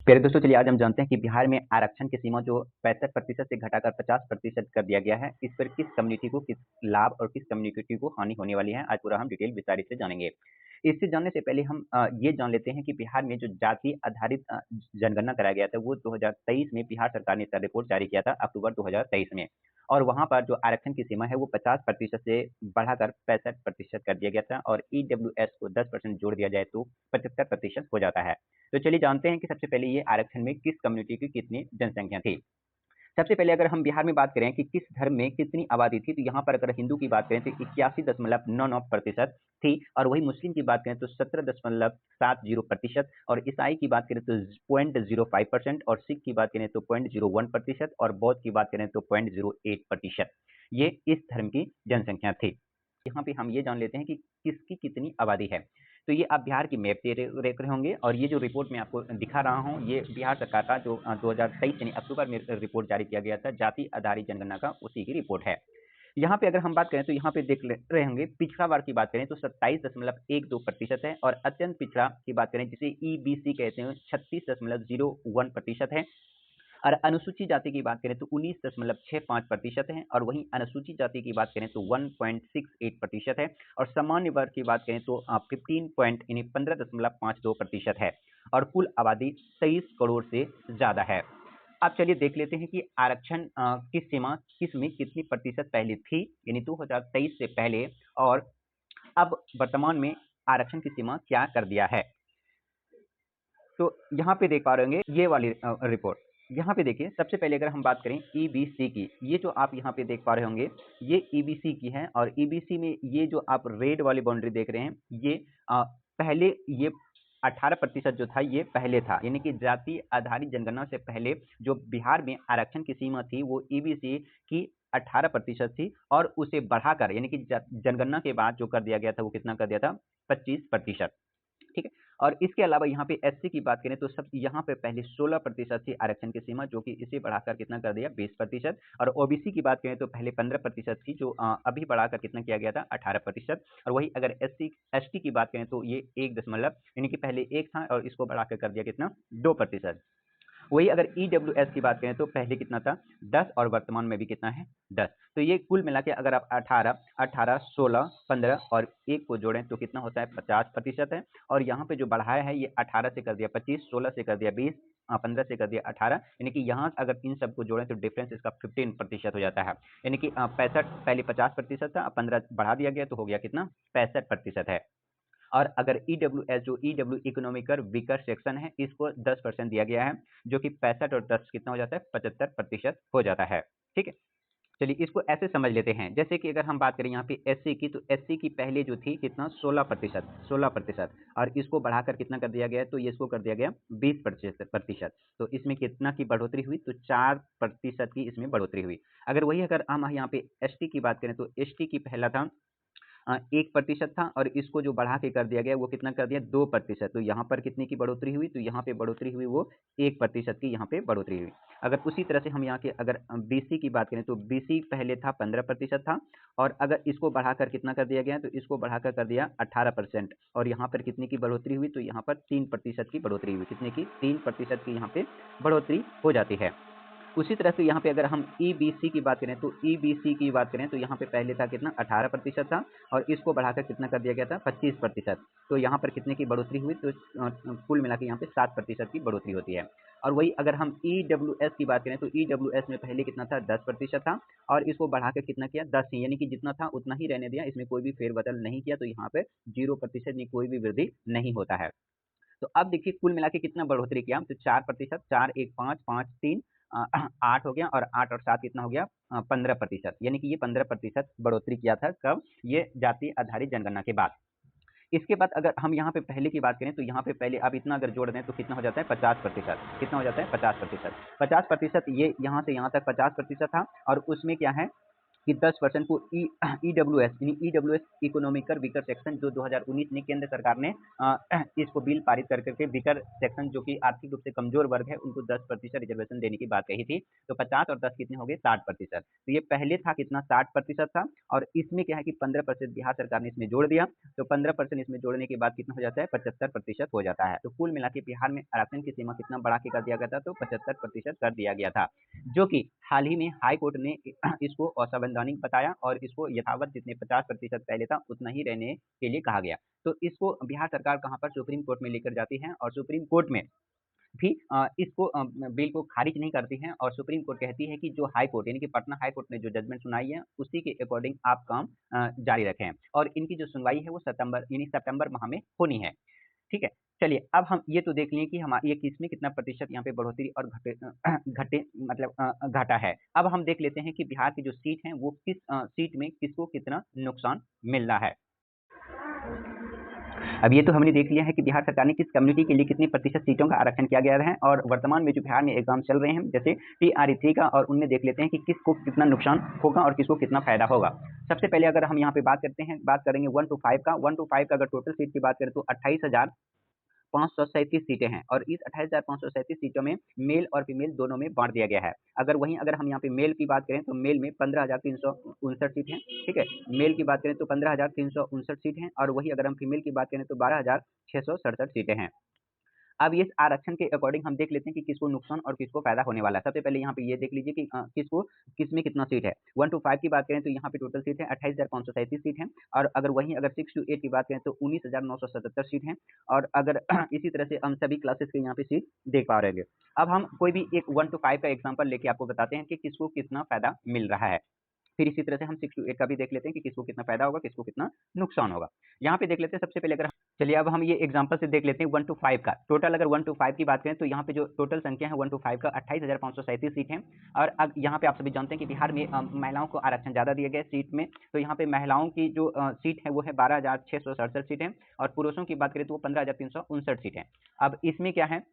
प्यारे दोस्तों, चलिए आज हम जानते हैं कि बिहार में आरक्षण की सीमा जो 65% से घटाकर 50% कर दिया गया है, इस पर किस कम्युनिटी को किस लाभ और किस कम्युनिटी को हानि होने वाली है। आज पूरा हम डिटेल विस्तारित से जानेंगे। इससे जानने से पहले हम ये जान लेते हैं कि बिहार में जो जाति आधारित जनगणना कराया गया था, वो 2023 में बिहार सरकार ने इसका रिपोर्ट जारी किया था, अक्टूबर 2023 में। और वहाँ पर जो आरक्षण की सीमा है वो 50% से बढ़ाकर 65% कर दिया गया था, और ईडब्ल्यूएस को 10% जोड़ दिया जाए तो 75% हो जाता है। तो चलिए जानते हैं कि सबसे पहले ये आरक्षण में किस कम्युनिटी की कितनी जनसंख्या थी। सबसे पहले अगर हम बिहार में बात करें कि किस धर्म में कितनी आबादी थी, तो यहाँ पर अगर हिंदू की बात करें तो 81.99% थी, और वही मुस्लिम की बात करें तो 17.70%, और ईसाई की बात करें तो 0.05%, और सिख की बात करें तो 0.01%, और बौद्ध की बात करें तो 0.08%। ये इस धर्म की जनसंख्या थी। यहाँ पे हम ये जान लेते हैं कि किसकी कितनी आबादी है। तो ये आप बिहार की मैप देख रहे होंगे, और ये जो रिपोर्ट मैं आपको दिखा रहा हूँ, ये बिहार सरकार का जो 2023 यानी अक्टूबर में रिपोर्ट जारी किया गया था, जाति आधारित जनगणना का, उसी की रिपोर्ट है। यहाँ पे अगर हम बात करें तो यहाँ पे देख रहे होंगे, पिछड़ा वर्ग की बात करें तो 27.12% है, और अत्यंत पिछड़ा की बात करें जिसे ईबीसी कहते हैं 36.01% है, और अनुसूचित जाति की बात करें तो 19.65% है, और वहीं अनुसूचित जाति की बात करें तो 1.68% है, और सामान्य वर्ग की बात करें तो 15.52% है, और कुल आबादी 23 करोड़ से ज्यादा है। अब चलिए देख लेते हैं कि आरक्षण की सीमा किस में कितनी प्रतिशत पहले थी, यानी 2023 से पहले, और अब वर्तमान में आरक्षण की सीमा क्या कर दिया है। तो यहाँ पे देख पा रहे होंगे ये वाली रिपोर्ट। यहाँ पे देखिए, सबसे पहले अगर हम बात करें ईबीसी की, ये जो आप यहाँ पे देख पा रहे होंगे, ये ईबीसी की है, और ईबीसी में ये जो आप रेड वाली बाउंड्री देख रहे हैं, ये पहले ये 18% जो था ये पहले था, यानी कि जाति आधारित जनगणना से पहले जो बिहार में आरक्षण की सीमा थी वो ईबीसी की 18% थी, और उसे बढ़ाकर यानी कि जनगणना के बाद जो कर दिया गया था वो कितना कर दिया था, 25%। ठीक है। और इसके अलावा यहाँ पे एससी की बात करें तो सब यहाँ पे पहले 16% थी आरक्षण की सीमा, जो कि इसे बढ़ाकर कितना कर दिया, 20%। और ओबीसी की बात करें तो पहले 15% थी, जो अभी बढ़ाकर कितना किया गया था, 18%। और वही अगर एससी एसटी की बात करें तो ये 1 यानी कि पहले 1 था, और इसको बढ़ाकर कर दिया कितना, 2%। वही अगर ईडब्ल्यूएस की बात करें तो पहले कितना था, 10, और वर्तमान में भी कितना है, 10। तो ये कुल मिला के अगर आप 18, 16, 15 और 1 को जोड़ें तो कितना होता है, 50% है। और यहाँ पे जो बढ़ाया है ये 18 से कर दिया 25, 16 से कर दिया 20, 15 से कर दिया 18, यानी कि यहाँ अगर इन सबको जोड़ें तो डिफरेंस इसका 15% हो जाता है। यानी कि 65 पहले 50% था, अब 15 बढ़ा दिया गया तो हो गया कितना, 65% है। और अगर ईडब्ल्यूएस जो ईडब्ल्यू इकोनॉमिकल वीकर सेक्शन है, इसको 10% दिया गया है, जो कि 65 और 10 कितना हो जाता है, 75% हो जाता है। ठीक है। चलिए इसको ऐसे समझ लेते हैं, जैसे कि अगर हम बात करें यहाँ पे एससी की, तो एससी की पहले जो थी कितना, 16%, और इसको बढ़ाकर कितना कर दिया गया, तो ये इसको कर दिया गया 20%। तो इसमें कितना की बढ़ोतरी हुई, तो 4% की इसमें बढ़ोतरी हुई। अगर वही अगर हम यहाँ पे एसटी की बात करें तो एसटी की पहला था 1% था, और इसको जो बढ़ा के कर दिया गया वो कितना कर दिया, 2%। तो यहाँ पर कितने की बढ़ोतरी हुई, तो यहाँ पे बढ़ोतरी हुई वो 1% की यहाँ पे बढ़ोतरी हुई। अगर उसी तरह से हम यहाँ के अगर बीसी की बात करें तो बीसी पहले था 15% था, और अगर इसको बढ़ाकर कितना कर दिया गया, तो इसको बढ़ाकर कर दिया 18%, और यहाँ पर कितने की बढ़ोतरी हुई, तो यहाँ पर 3% की बढ़ोतरी हुई। कितने की, 3% की यहाँ पे बढ़ोतरी हो जाती है। उसी तरह से यहाँ पे अगर हम ईबीसी की बात करें तो यहाँ पे पहले था कितना, 18% था, और इसको बढ़ाकर कितना कर दिया गया था, 25%। तो यहाँ पर कितने की बढ़ोतरी हुई, तो कुल मिला के यहाँ पे 7% की बढ़ोतरी होती है। और वही अगर हम ईडब्ल्यूएस की बात करें तो ईडब्ल्यूएस में पहले कितना था, 10% था, और इसको बढ़ाकर कितना किया, 10 ही, यानी कि जितना था उतना ही रहने दिया, इसमें कोई भी फेरबदल नहीं किया, तो यहाँ पे 0% कोई भी वृद्धि नहीं होता है। तो अब देखिए कुल मिला के कितना बढ़ोतरी किया, तो 4%, 4 1 5 5 3 8 हो गया, और 8 और 7 कितना हो गया, 15%। यानी कि ये 15% बढ़ोतरी किया था, कब, ये जाति आधारित जनगणना के बाद। इसके बाद अगर हम यहाँ पे पहले की बात करें तो यहाँ पे पहले आप इतना अगर जोड़ दें तो कितना हो जाता है, 50%। कितना हो जाता है, 50%। 50% ये यहाँ से यहाँ तक 50% था, और उसमें क्या है, कि 10% को ईडब्ल्यूएस यानी ईडब्ल्यूएस इकोनॉमिकल वीकर सेक्शन जो 2019 में केंद्र सरकार ने इसको बिल पारित कर करके वीकर सेक्शन जो कि आर्थिक रूप से कमजोर वर्ग है उनको 10% रिजर्वेशन देने की बात कही थी। तो 50 और 10 कितने हो गए 60%। तो ये पहले था कितना 60% था और इसमें क्या है कि 15% बिहार सरकार ने इसमें जोड़ दिया। तो 15% इसमें जोड़ने के बाद कितना हो जाता है 75% हो जाता है। तो कुल मिला के बिहार में आरक्षण की सीमा कितना बढ़ा के कर दिया गया था तो 75% कर दिया गया था, जो कि हाल ही में हाई कोर्ट ने इसको असंवैधानिक बताया और इसको यथावत जितने 50% पहले था उतना ही रहने के लिए कहा गया। तो इसको बिहार सरकार कहां पर सुप्रीम कोर्ट में लेकर जाती है और सुप्रीम कोर्ट में भी इसको बिल को खारिज नहीं करती है और सुप्रीम कोर्ट कहती है कि जो हाई कोर्ट यानी कि पटना हाई कोर्ट ने जो जजमेंट सुनाई है उसी के अकॉर्डिंग आप काम जारी रखें और इनकी जो सुनवाई है वो सितंबर माह में होनी है। ठीक है, चलिए अब हम ये तो देख लिए कि हमारे ये किसमें कितना प्रतिशत यहाँ पे बढ़ोतरी और घटे मतलब घाटा है। अब हम देख लेते हैं कि बिहार की जो सीट है वो किस सीट में किसको कितना नुकसान मिल रहा है। अब ये तो हमने देख लिया है कि बिहार सरकार ने किस कम्युनिटी के लिए कितनी प्रतिशत सीटों का आरक्षण किया गया है और वर्तमान में जो बिहार में एग्जाम चल रहे हैं जैसे TRE3 का और उनमें देख लेते हैं कि किसको कितना नुकसान होगा और किसको कितना फायदा होगा। सबसे पहले अगर हम यहाँ पे बात करेंगे 1 to 5 का 1 to 5 का अगर टोटल सीट की बात करें तो 28,537 सीटें हैं और इस 28,537 सीटों में मेल और फीमेल दोनों में बांट दिया गया है। अगर हम यहाँ पे मेल की बात करें तो मेल में 15,359 सीट हैं। ठीक है, मेल की बात करें तो 15,359 सीट हैं और वही अगर हम फीमेल की बात करें तो 12,667 सीटें हैं। अब इस आरक्षण के अकॉर्डिंग हम देख लेते हैं कि किसको नुकसान और किसको फायदा होने वाला है। सबसे पहले यहाँ पे ये देख लीजिए कि किसको किसमें कितना सीट है। 1 to 5 की बात करें तो यहाँ पे टोटल सीट है 28,537 सीट है और अगर 6 to 8 की बात करें तो 19,977 सीट है और अगर इसी तरह से हम सभी क्लासेस के यहाँ पे सीट देख पा रहे हैं। अब हम कोई भी एक 1 to 5 का एग्जाम्पल लेके आपको बताते हैं कि किसको कितना फायदा मिल रहा है। फिर इसी तरह से हम 6 to 8 का भी देख लेते हैं कि किसको कितना फायदा होगा किसको कितना नुकसान होगा। यहाँ पे देख लेते हैं सबसे पहले चलिए अब हम ये एग्जांपल से देख लेते हैं 1 to 5 का। टोटल अगर 1 to 5 की बात करें तो यहाँ पे जो टोटल संख्या है 1 to 5 का 28,537 सीट है और अब यहाँ पे आप सभी जानते हैं कि बिहार में महिलाओं को आरक्षण ज्यादा दिया गया है सीट में। तो यहाँ पे महिलाओं की जो सीट है वो है 12,667 सीट है और पुरुषों की बात करें तो वो 15,359 सीट है। अब इसमें क्या है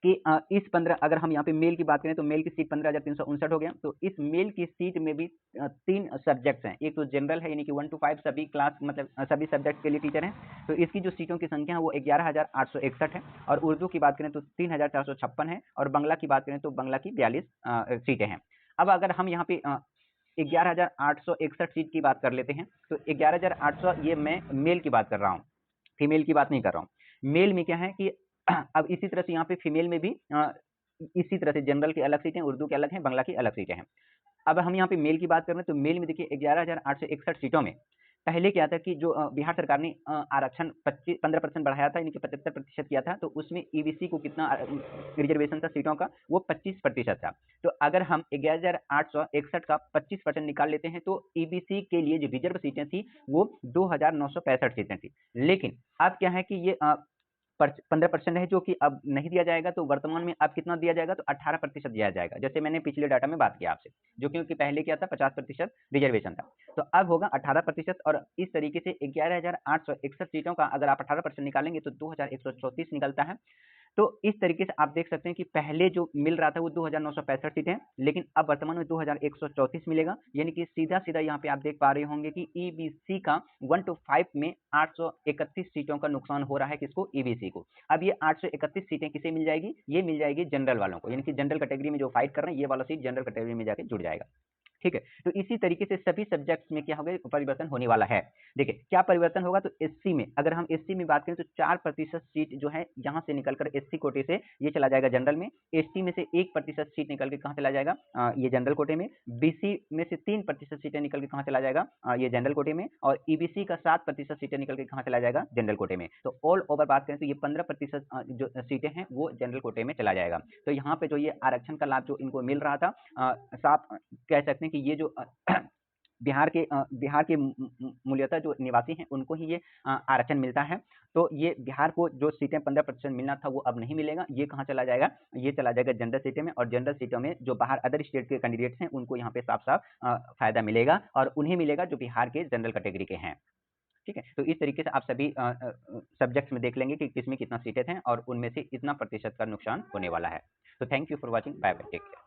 कि इस 15 अगर हम यहाँ पे मेल की बात करें तो मेल की सीट 15,359 हो गया। तो इस मेल की सीट में भी 3 सब्जेक्ट्स हैं। एक तो जनरल है यानी कि 1 to 5 सभी क्लास मतलब सभी सब्जेक्ट के लिए टीचर हैं। तो इसकी जो सीटों की संख्या है वो 11,861 है और उर्दू की बात करें तो 3,456 है और बांग्ला की बात करें तो बांग्ला की 42 सीटें हैं। अब अगर हम यहाँ पे 11,861 सीट की बात कर लेते हैं तो 11,800 ये मैं मेल की बात कर रहा हूँ, फीमेल की बात नहीं कर रहा हूँ। मेल में क्या है कि अब इसी तरह से यहाँ पे फीमेल में भी इसी तरह से जनरल की अलग सीटें, उर्दू की अलग हैं, बांग्ला की अलग सीटें हैं। अब हम यहाँ पे मेल की बात कर रहे हैं तो मेल में देखिए 11,861 सीटों में पहले क्या था कि जो बिहार सरकार ने आरक्षण 15% बढ़ाया था यानी कि 75% किया था तो उसमें ईबीसी को कितना रिजर्वेशन था सीटों का वो 25% था। तो अगर हम 11,861 का 25% निकाल लेते हैं तो ईबीसी के लिए जो रिजर्व सीटें थी वो 2,965 सीटें थी। लेकिन अब क्या है कि ये 15% है जो कि अब नहीं दिया जाएगा। तो वर्तमान में अब कितना दिया जाएगा तो 18% दिया जाएगा, जैसे मैंने पिछले डाटा में बात किया आपसे, जो क्योंकि पहले क्या था 50% रिजर्वेशन था। तो अब होगा 18% और इस तरीके से 11,861 सीटों का अगर आप 18% निकालेंगे तो 2,134 निकलता है। तो इस तरीके से आप देख सकते हैं कि पहले जो मिल रहा था वो 2,965 सीटें लेकिन अब वर्तमान में 2,134 मिलेगा। यानी कि सीधा सीधा यहाँ पे आप देख पा रहे होंगे कि ईबीसी का 1 to 5 में 831 सीटों का नुकसान हो रहा है किसको ईबीसी को। अब ये 831 सीटें किसे मिल जाएगी, ये मिल जाएगी जनरल वालों को, यानी कि जनरल कैटेगरी में जो फाइट कर रहे हैं ये वाला सीट जनरल कैटेगरी में जाके जुड़ जाएगा। ठीक है, तो इसी तरीके से सभी सब्जेक्ट्स में क्या होगा परिवर्तन होने वाला है। देखिए क्या परिवर्तन होगा तो एससी में अगर हम एससी में बात करें तो 4% सीट जो है यहाँ से निकलकर एससी कोटे से ये चला जाएगा जनरल में। एसटी में से 1% सीट निकल के कहाँ चला जाएगा ये जनरल कोटे में। बीसी में से 3% सीटें निकल के कहाँ चला जाएगा ये जनरल कोटे में और ईबीसी का 7% सीटें निकल के कहाँ चला जाएगा जनरल कोटे में। तो ऑल ओवर बात करें तो ये 15% जो सीटें हैं वो जनरल कोटे में चला जाएगा। तो यहाँ पे जो ये आरक्षण का लाभ जो इनको मिल रहा था साफ कह सकते हैं कि ये जो बिहार के मूल्यतः जो निवासी हैं उनको ही ये आरक्षण मिलता है। तो ये बिहार को जो सीटें 15% मिलना था वो अब नहीं मिलेगा। ये कहाँ चला जाएगा, ये चला जाएगा जनरल सीटें में और जनरल सीटों में जो बाहर अदर स्टेट के कैंडिडेट्स हैं उनको यहाँ पे साफ साफ फायदा मिलेगा और उन्हें मिलेगा जो बिहार के जनरल कैटेगरी के हैं। ठीक है, तो इस तरीके से आप सभी सब्जेक्ट्स में देख लेंगे कि किसमें कितना सीटें हैं और उनमें से इतना प्रतिशत का नुकसान होने वाला है। तो thank you for watching, bye bye, take care.